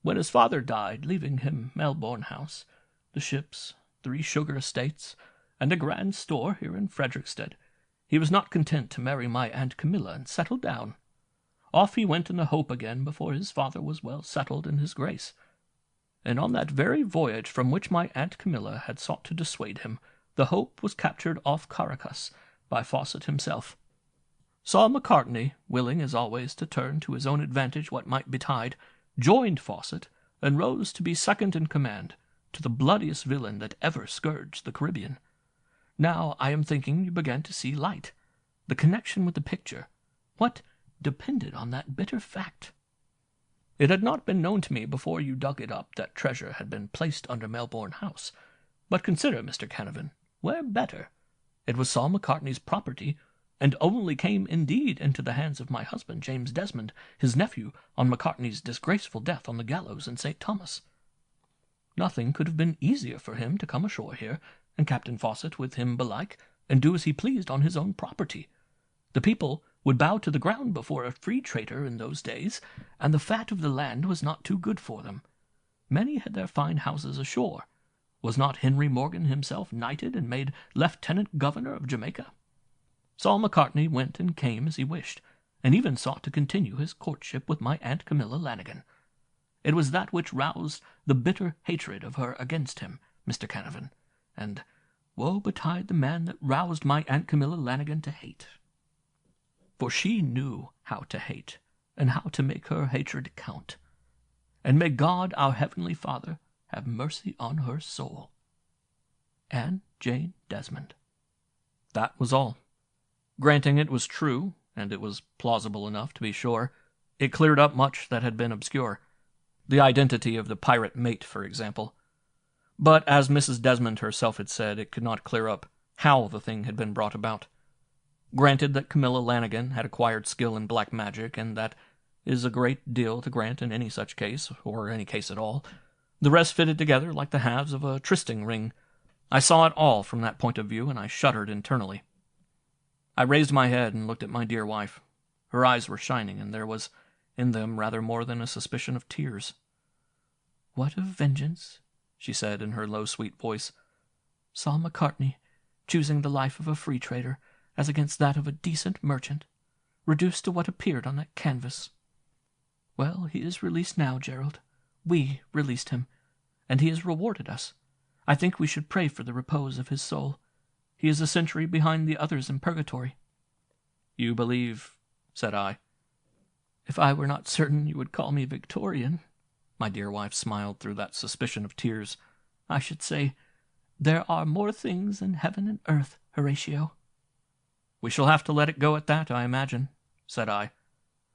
When his father died, leaving him Melbourne House, the ships, 3 sugar estates, and a grand store here in Frederickstead, he was not content to marry my Aunt Camilla and settle down. Off he went in the Hope again before his father was well settled in his grace. And on that very voyage from which my Aunt Camilla had sought to dissuade him, the Hope was captured off Caracas by Fawcett himself. Saul Macartney, willing as always to turn to his own advantage what might betide, joined Fawcett, and rose to be second in command to the bloodiest villain that ever scourged the Caribbean. Now I am thinking you began to see light. The connection with the picture. What depended on that bitter fact? It had not been known to me before you dug it up that treasure had been placed under Melbourne House. But consider, Mr. Canavan, where better? It was Saul Macartney's property, and only came indeed into the hands of my husband, James Desmond, his nephew, on Macartney's disgraceful death on the gallows in St. Thomas. Nothing could have been easier for him to come ashore here, and Captain Fawcett with him belike, and do as he pleased on his own property. The people would bow to the ground before a free trader in those days, and the fat of the land was not too good for them. Many had their fine houses ashore. Was not Henry Morgan himself knighted and made lieutenant governor of Jamaica? Saul Macartney went and came as he wished, and even sought to continue his courtship with my Aunt Camilla Lanigan. It was that which roused the bitter hatred of her against him, Mr. Canavan, and woe betide the man that roused my Aunt Camilla Lanigan to hate. For she knew how to hate, and how to make her hatred count. And may God, our Heavenly Father, have mercy on her soul. Anne Jane Desmond. That was all. Granting it was true, and it was plausible enough to be sure, it cleared up much that had been obscure. The identity of the pirate mate, for example. But, as Mrs. Desmond herself had said, it could not clear up how the thing had been brought about. Granted that Camilla Lanigan had acquired skill in black magic, and that is a great deal to grant in any such case, or any case at all. The rest fitted together like the halves of a trysting ring. I saw it all from that point of view, and I shuddered internally. I raised my head and looked at my dear wife. Her eyes were shining, and there was in them rather more than a suspicion of tears. "What a vengeance," she said in her low, sweet voice. "Saul Macartney, choosing the life of a free trader as against that of a decent merchant, reduced to what appeared on that canvas. Well, he is released now, Gerald. We released him, and he has rewarded us. I think we should pray for the repose of his soul. He is a century behind the others in purgatory." "You believe," said I. "If I were not certain you would call me Victorian," my dear wife smiled through that suspicion of tears, "I should say, there are more things in heaven and earth, Horatio." "We shall have to let it go at that, I imagine," said I.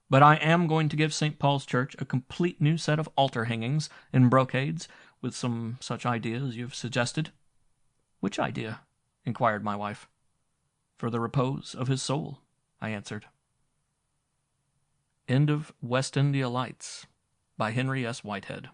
"But I am going to give St. Paul's Church a complete new set of altar hangings in brocades, with some such idea as you have suggested." "Which idea?" inquired my wife. "For the repose of his soul," I answered. End of West India Lights by Henry S. Whitehead.